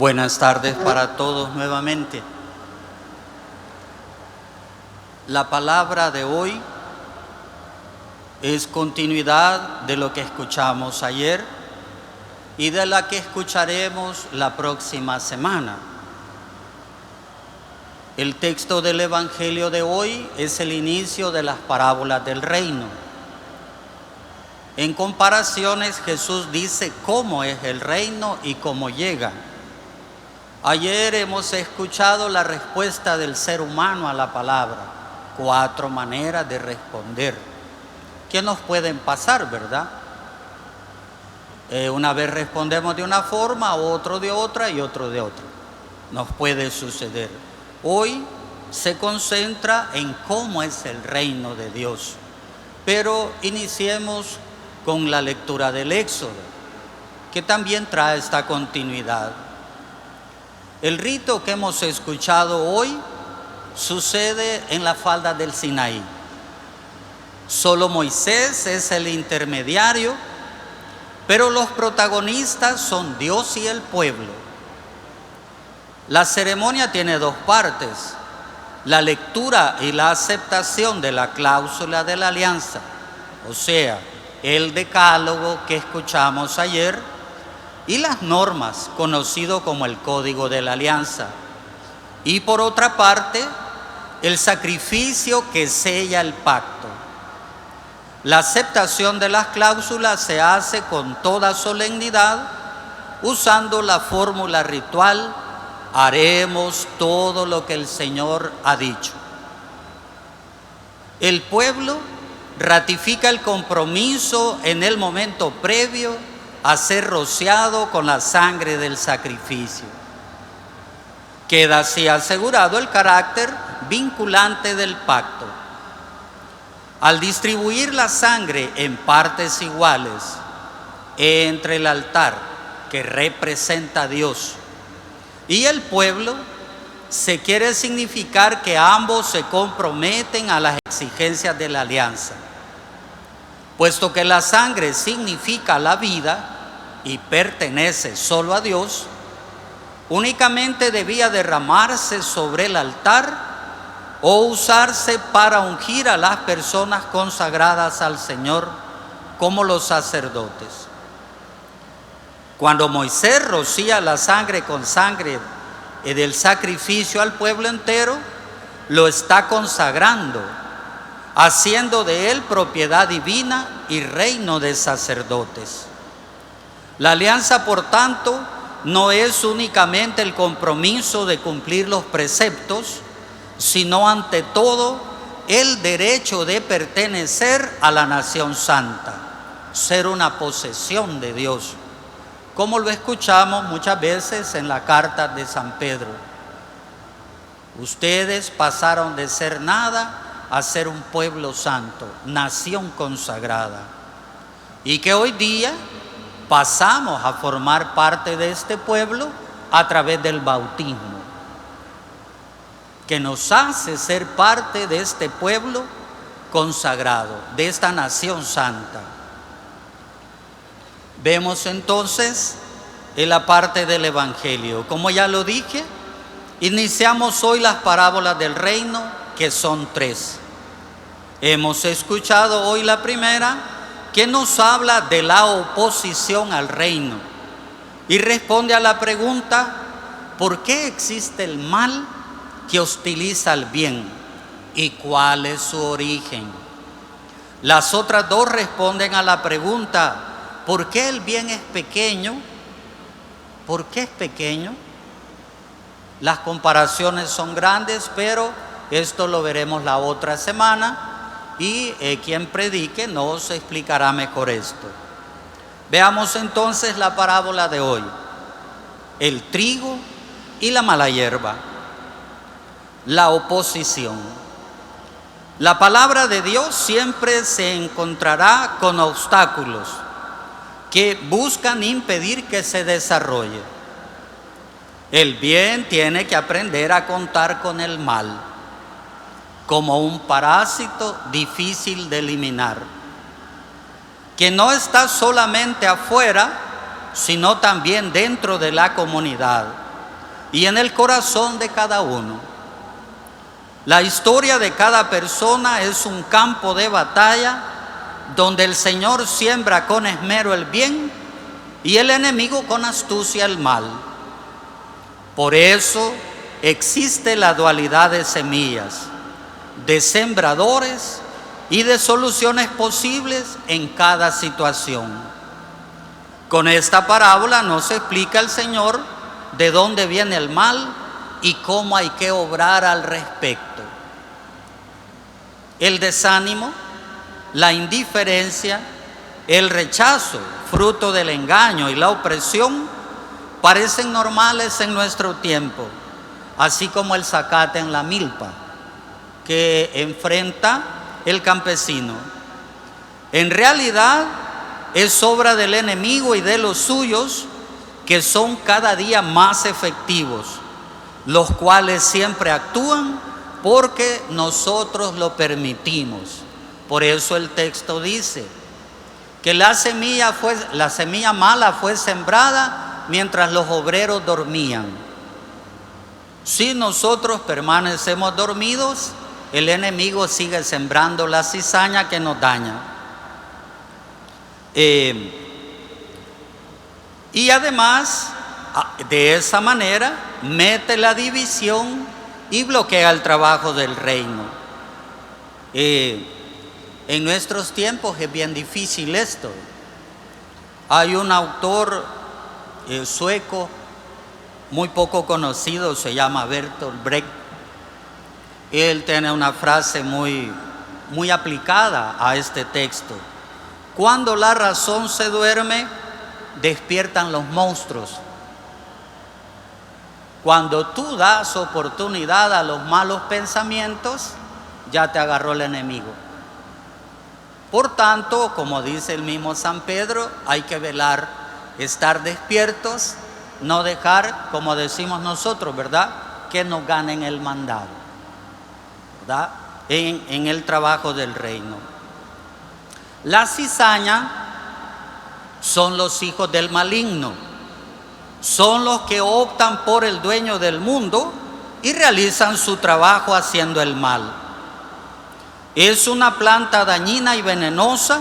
Buenas tardes para todos nuevamente. La palabra de hoy es continuidad de lo que escuchamos ayer y de la que escucharemos la próxima semana. El texto del Evangelio de hoy es el inicio de las parábolas del reino. En comparaciones, Jesús dice cómo es el reino y cómo llega. Ayer hemos escuchado la respuesta del ser humano a la palabra, 4 maneras de responder, que nos pueden pasar, ¿verdad? Una vez respondemos de una forma, otro de otra y otro de otra. Nos puede suceder. Hoy se concentra en cómo es el reino de Dios, pero iniciemos con la lectura del Éxodo, que también trae esta continuidad. El rito que hemos escuchado hoy sucede en la falda del Sinaí. Solo Moisés es el intermediario, pero los protagonistas son Dios y el pueblo. La ceremonia tiene 2 partes: la lectura y la aceptación de la cláusula de la alianza, o sea, el decálogo que escuchamos ayer, y las normas, conocido como el Código de la Alianza. Y por otra parte, el sacrificio que sella el pacto. La aceptación de las cláusulas se hace con toda solemnidad, usando la fórmula ritual: haremos todo lo que el Señor ha dicho. El pueblo ratifica el compromiso en el momento previo a ser rociado con la sangre del sacrificio. Queda así asegurado el carácter vinculante del pacto. Al distribuir la sangre en partes iguales entre el altar, que representa a Dios, y el pueblo, se quiere significar que ambos se comprometen a las exigencias de la alianza. Puesto que la sangre significa la vida y pertenece solo a Dios, únicamente debía derramarse sobre el altar o usarse para ungir a las personas consagradas al Señor, como los sacerdotes. Cuando Moisés rocía la sangre con sangre del sacrificio al pueblo entero, lo está consagrando, haciendo de él propiedad divina y reino de sacerdotes. La alianza, por tanto, no es únicamente el compromiso de cumplir los preceptos, sino ante todo el derecho de pertenecer a la nación santa, ser una posesión de Dios, como lo escuchamos muchas veces en la carta de San Pedro. Ustedes pasaron de ser nada a ser un pueblo santo, nación consagrada, y que hoy día pasamos a formar parte de este pueblo a través del bautismo, que nos hace ser parte de este pueblo consagrado, de esta nación santa. Vemos entonces en la parte del Evangelio, como ya lo dije, iniciamos hoy las parábolas del reino, que son 3. Hemos escuchado hoy la primera, que nos habla de la oposición al reino y responde a la pregunta: ¿por qué existe el mal que hostiliza al bien y cuál es su origen? Las otras 2 responden a la pregunta: ¿por qué el bien es pequeño? ¿Por qué es pequeño? Las comparaciones son grandes, pero esto lo veremos la otra semana. Y quien predique nos explicará mejor esto. Veamos entonces la parábola de hoy: el trigo y la mala hierba. La oposición. La palabra de Dios siempre se encontrará con obstáculos que buscan impedir que se desarrolle. El bien tiene que aprender a contar con el mal, como un parásito difícil de eliminar, que no está solamente afuera, sino también dentro de la comunidad, y en el corazón de cada uno. La historia de cada persona es un campo de batalla donde el Señor siembra con esmero el bien y el enemigo con astucia el mal. Por eso existe la dualidad de semillas, de sembradores y de soluciones posibles en cada situación. Con esta parábola nos explica el Señor de dónde viene el mal y cómo hay que obrar al respecto. El desánimo, la indiferencia, el rechazo, fruto del engaño y la opresión, parecen normales en nuestro tiempo, así como el zacate en la milpa que enfrenta el campesino. En realidad es obra del enemigo y de los suyos, que son cada día más efectivos, los cuales siempre actúan porque nosotros lo permitimos. Por eso el texto dice que la semilla mala fue sembrada mientras los obreros dormían. Si nosotros permanecemos dormidos, el enemigo sigue sembrando la cizaña que nos daña. Y además, de esa manera, mete la división y bloquea el trabajo del reino. En nuestros tiempos es bien difícil esto. Hay un autor sueco muy poco conocido, se llama Bertolt Brecht. Él tiene una frase muy aplicada a este texto. Cuando la razón se duerme, despiertan los monstruos. Cuando tú das oportunidad a los malos pensamientos, ya te agarró el enemigo. Por tanto, como dice el mismo San Pedro, hay que velar, estar despiertos, no dejar, como decimos nosotros, ¿verdad?, que nos ganen el mandado, ¿verdad?, en el trabajo del reino. La cizaña son los hijos del maligno, son los que optan por el dueño del mundo y realizan su trabajo haciendo el mal. Es una planta dañina y venenosa,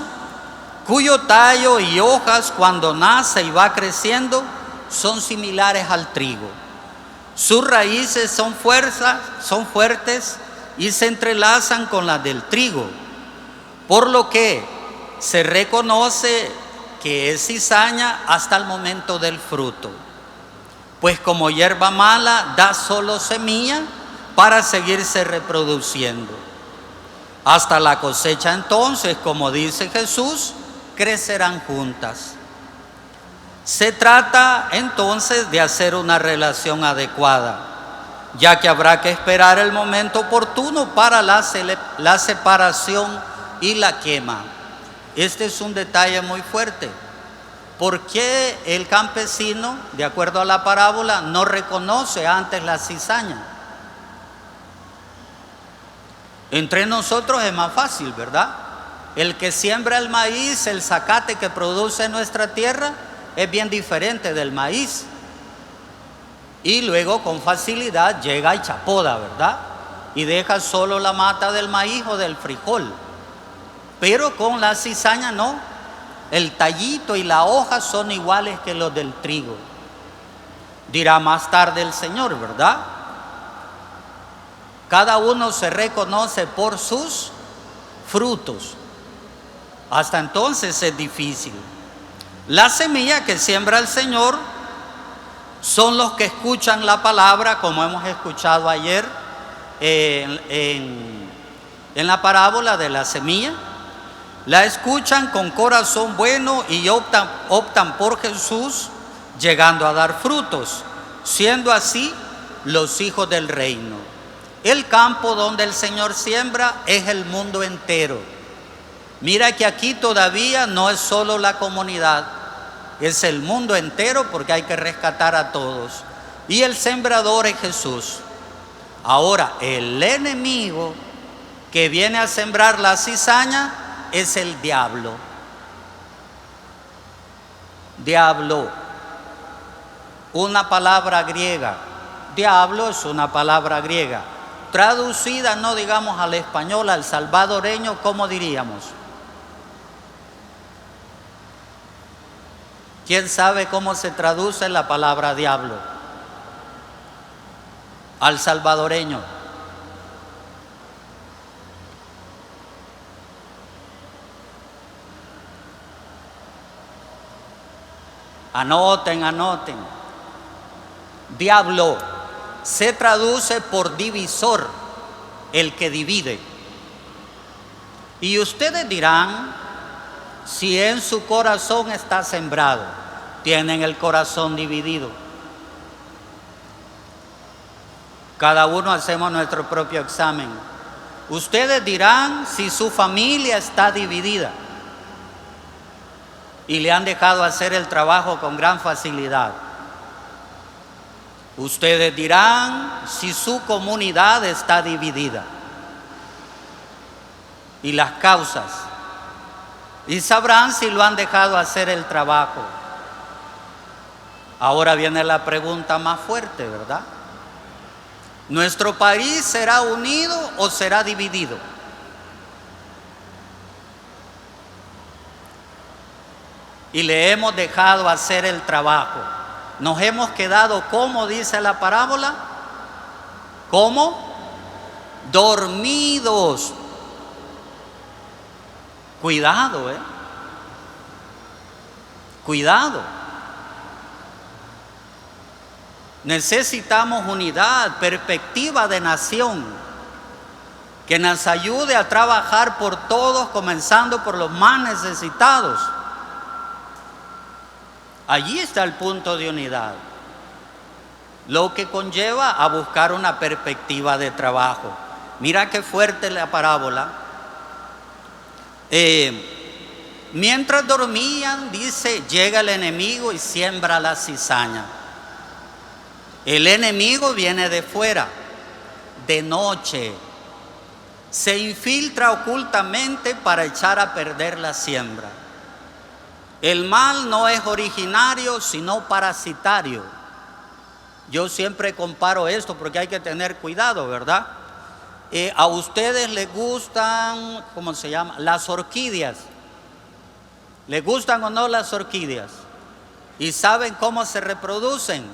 cuyo tallo y hojas, cuando nace y va creciendo, son similares al trigo. Sus raíces son fuertes y se entrelazan con las del trigo, por lo que se reconoce que es cizaña hasta el momento del fruto, pues como hierba mala da solo semilla para seguirse reproduciendo. Hasta la cosecha entonces, como dice Jesús, crecerán juntas. Se trata entonces de hacer una relación adecuada, ya que habrá que esperar el momento oportuno para la separación y la quema. Este es un detalle muy fuerte. ¿Por qué el campesino, de acuerdo a la parábola, no reconoce antes la cizaña? Entre nosotros es más fácil, ¿verdad? El que siembra el maíz, el zacate que produce nuestra tierra, es bien diferente del maíz. Y luego con facilidad llega y chapoda, ¿verdad?, y deja solo la mata del maíz o del frijol. Pero con la cizaña no, el tallito y la hoja son iguales que los del trigo. Dirá más tarde el Señor, ¿verdad? Cada uno se reconoce por sus frutos. Hasta entonces es difícil. La semilla que siembra el Señor son los que escuchan la palabra, como hemos escuchado ayer en la parábola de la semilla. La escuchan con corazón bueno y optan por Jesús, llegando a dar frutos, siendo así los hijos del reino. El campo donde el Señor siembra es el mundo entero. Mira que aquí todavía no es solo la comunidad, es el mundo entero, porque hay que rescatar a todos. Y el sembrador es Jesús. Ahora, el enemigo que viene a sembrar la cizaña es el diablo. Diablo, una palabra griega Diablo es una palabra griega. Traducida, no digamos al español, al salvadoreño, ¿cómo diríamos? ¿Quién sabe cómo se traduce la palabra diablo al salvadoreño? Anoten, anoten. Diablo se traduce por divisor, el que divide. Y ustedes dirán, si en su corazón está sembrado, tienen el corazón dividido. Cada uno hacemos nuestro propio examen. Ustedes dirán si su familia está dividida y le han dejado hacer el trabajo con gran facilidad. Ustedes dirán si su comunidad está dividida y las causas, y sabrán si lo han dejado hacer el trabajo. Ahora viene la pregunta más fuerte, ¿verdad? ¿Nuestro país será unido o será dividido? Y le hemos dejado hacer el trabajo. Nos hemos quedado, ¿cómo dice la parábola? ¿Cómo? Dormidos. Cuidado, cuidado. Necesitamos unidad, perspectiva de nación, que nos ayude a trabajar por todos, comenzando por los más necesitados. Allí está el punto de unidad, lo que conlleva a buscar una perspectiva de trabajo. Mira qué fuerte la parábola. Mientras dormían, dice, llega el enemigo y siembra la cizaña. El enemigo viene de fuera, de noche, se infiltra ocultamente para echar a perder la siembra. El mal no es originario, sino parasitario. Yo siempre comparo esto porque hay que tener cuidado, ¿verdad? A ustedes les gustan, ¿cómo se llama? Las orquídeas. ¿Les gustan o no las orquídeas? ¿Y saben cómo se reproducen?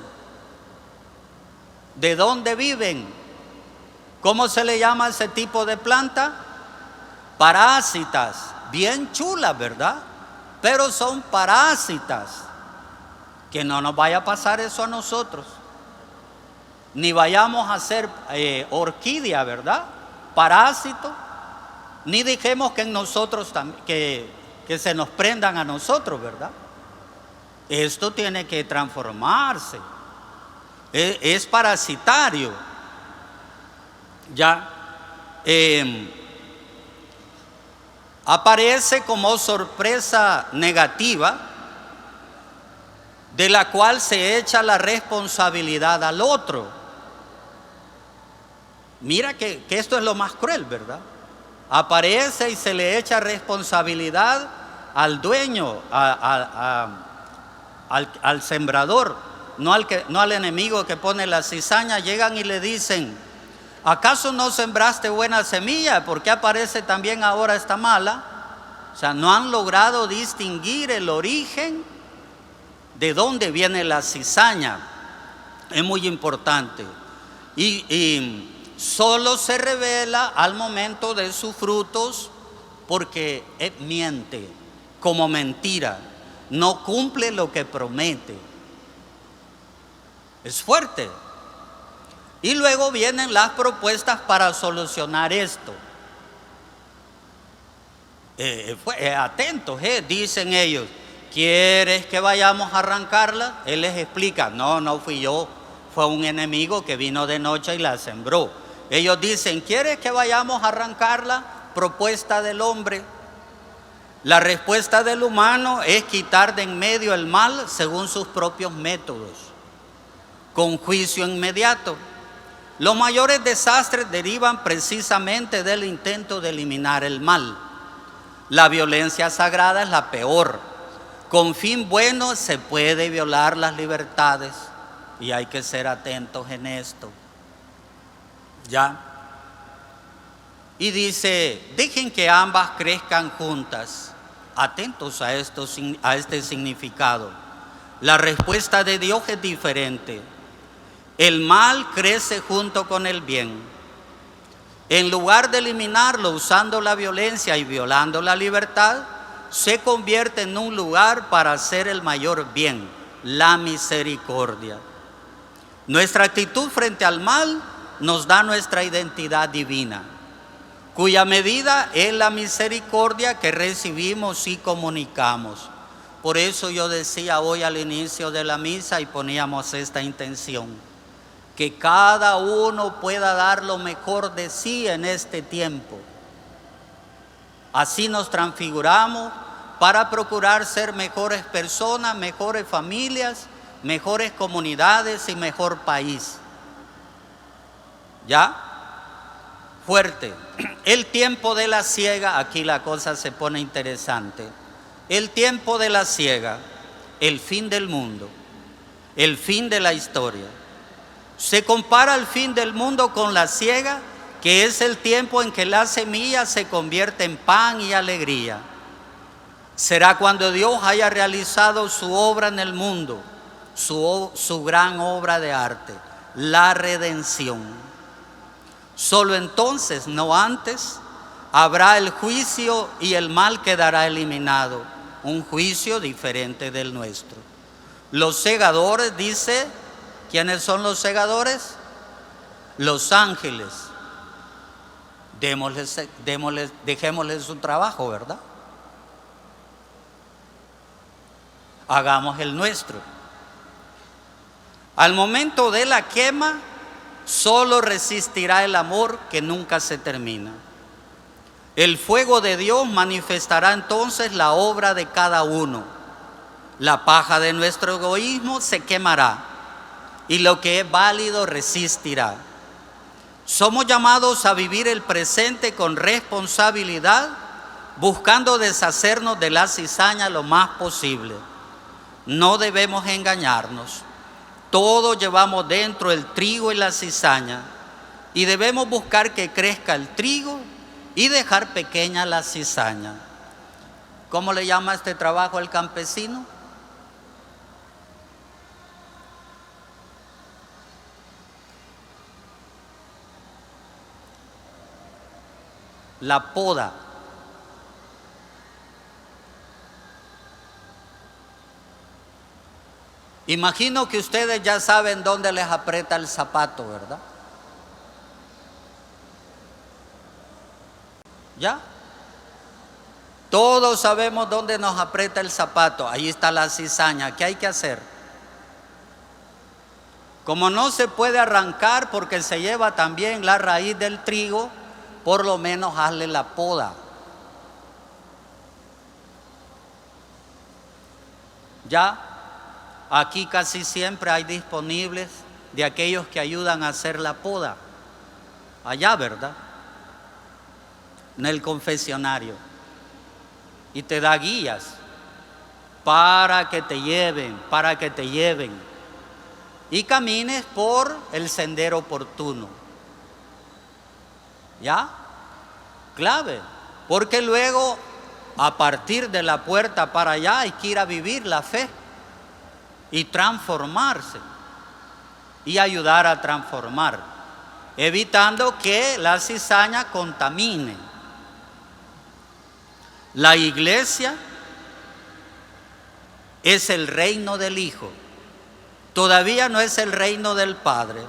¿De dónde viven? ¿Cómo se le llama a ese tipo de planta? Parásitas. Bien chulas, ¿verdad? Pero son parásitas. Que no nos vaya a pasar eso a nosotros. Ni vayamos a ser orquídea, ¿verdad? Parásito. Ni dejemos que en nosotros que se nos prendan a nosotros, ¿verdad? Esto tiene que transformarse. Es parasitario. Ya. Aparece como sorpresa negativa, de la cual se echa la responsabilidad al otro. Mira que esto es lo más cruel, ¿verdad? Aparece y se le echa responsabilidad al dueño, al sembrador, no al enemigo que pone la cizaña. Llegan y le dicen, ¿acaso no sembraste buena semilla? ¿Por qué aparece también ahora esta mala? O sea, no han logrado distinguir el origen de dónde viene la cizaña. Es muy importante. Y solo se revela al momento de sus frutos, porque miente como mentira, no cumple lo que promete. Es fuerte. Y luego vienen las propuestas para solucionar esto. Atentos, dicen ellos, ¿quieres que vayamos a arrancarla? Él les explica, no fui yo, fue un enemigo que vino de noche y la sembró. Ellos dicen, ¿quieres que vayamos a arrancarla? Propuesta del hombre. La respuesta del humano es quitar de en medio el mal según sus propios métodos, con juicio inmediato. Los mayores desastres derivan precisamente del intento de eliminar el mal. La violencia sagrada es la peor. Con fin bueno se puede violar las libertades. Y hay que ser atentos en esto. ¿Ya? Y dice, dejen que ambas crezcan juntas. Atentos a este significado. La respuesta de Dios es diferente. El mal crece junto con el bien. En lugar de eliminarlo usando la violencia y violando la libertad, se convierte en un lugar para hacer el mayor bien, la misericordia. Nuestra actitud frente al mal nos da nuestra identidad divina, cuya medida es la misericordia que recibimos y comunicamos. Por eso yo decía hoy al inicio de la misa y poníamos esta intención, que cada uno pueda dar lo mejor de sí en este tiempo. Así nos transfiguramos para procurar ser mejores personas, mejores familias, mejores comunidades y mejor país. ¿Ya? Fuerte. El tiempo de la siega, aquí la cosa se pone interesante. El tiempo de la siega, el fin del mundo, el fin de la historia. Se compara el fin del mundo con la siega, que es el tiempo en que la semilla se convierte en pan y alegría. Será cuando Dios haya realizado su obra en el mundo, su gran obra de arte, la redención. Solo entonces, no antes, habrá el juicio y el mal quedará eliminado, un juicio diferente del nuestro. Los segadores, dice, ¿quiénes son los segadores? Los ángeles. Dejémosles su trabajo, ¿verdad? Hagamos el nuestro. Al momento de la quema, solo resistirá el amor que nunca se termina. El fuego de Dios manifestará entonces la obra de cada uno. La paja de nuestro egoísmo se quemará y lo que es válido resistirá. Somos llamados a vivir el presente con responsabilidad, buscando deshacernos de la cizaña lo más posible. No debemos engañarnos. Todos llevamos dentro el trigo y la cizaña y debemos buscar que crezca el trigo y dejar pequeña la cizaña. ¿Cómo le llama este trabajo el campesino? La poda. Imagino que ustedes ya saben dónde les aprieta el zapato, ¿verdad? ¿Ya? Todos sabemos dónde nos aprieta el zapato. Ahí está la cizaña. ¿Qué hay que hacer? Como no se puede arrancar porque se lleva también la raíz del trigo, por lo menos hazle la poda. ¿Ya? Aquí casi siempre hay disponibles de aquellos que ayudan a hacer la poda. Allá, ¿verdad? En el confesionario. Y te da guías para que te lleven. Y camines por el sendero oportuno. ¿Ya? Clave. Porque luego, a partir de la puerta para allá, hay que ir a vivir la fe. Y transformarse y ayudar a transformar, evitando que la cizaña contamine. La iglesia es el reino del Hijo, todavía no es el reino del Padre,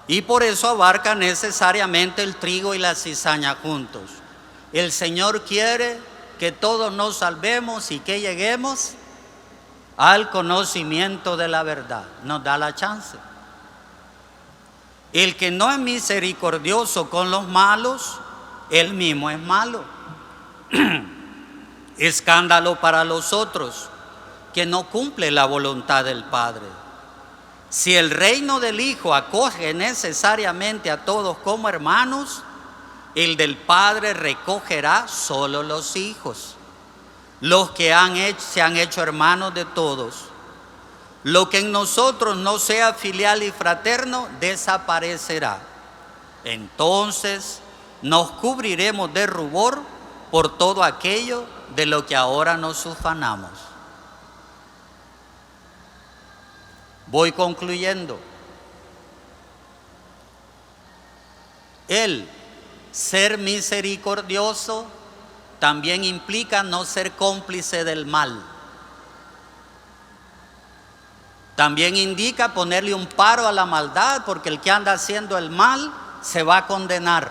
y por eso abarca necesariamente el trigo y la cizaña juntos. El Señor quiere que todos nos salvemos y que lleguemos al conocimiento de la verdad. Nos da la chance. El que no es misericordioso con los malos, él mismo es malo. Escándalo para los otros, que no cumple la voluntad del Padre. Si el reino del Hijo acoge necesariamente a todos como hermanos, el del Padre recogerá solo los hijos, los que se han hecho hermanos de todos. Lo que en nosotros no sea filial y fraterno desaparecerá. Entonces nos cubriremos de rubor por todo aquello de lo que ahora nos ufanamos. Voy concluyendo. El ser misericordioso también implica no ser cómplice del mal. También indica ponerle un paro a la maldad, porque el que anda haciendo el mal se va a condenar.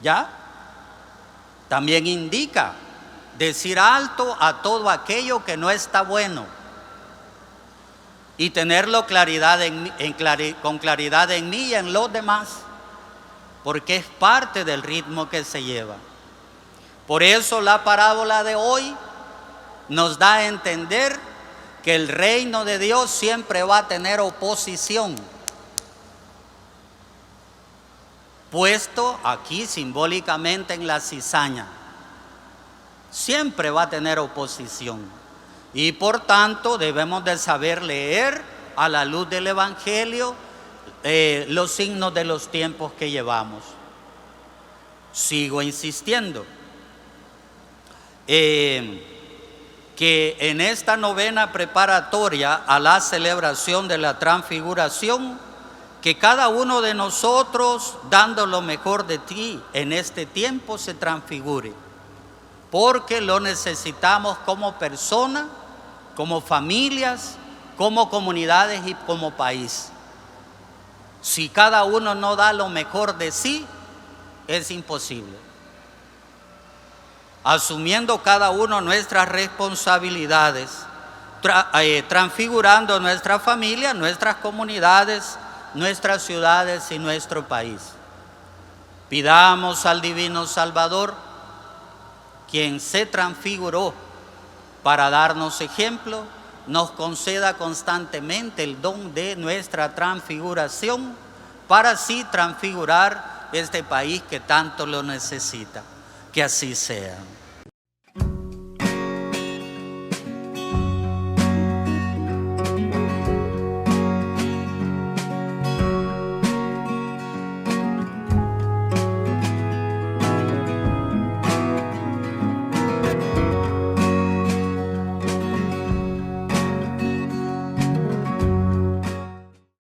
¿Ya? También indica decir alto a todo aquello que no está bueno y tenerlo con claridad en mí y en los demás, porque es parte del ritmo que se lleva. Por eso la parábola de hoy nos da a entender que el reino de Dios siempre va a tener oposición, puesto aquí simbólicamente en la cizaña. Siempre va a tener oposición y por tanto debemos de saber leer a la luz del Evangelio los signos de los tiempos que llevamos. Sigo insistiendo que en esta novena preparatoria a la celebración de la transfiguración, que cada uno de nosotros, dando lo mejor de ti en este tiempo, se transfigure, porque lo necesitamos como persona, como familias, como comunidades y como país. Si cada uno no da lo mejor de sí, es imposible. Asumiendo cada uno nuestras responsabilidades, transfigurando nuestra familia, nuestras comunidades, nuestras ciudades y nuestro país. Pidamos al Divino Salvador, quien se transfiguró para darnos ejemplo, nos conceda constantemente el don de nuestra transfiguración para así transfigurar este país que tanto lo necesita. Que así sea.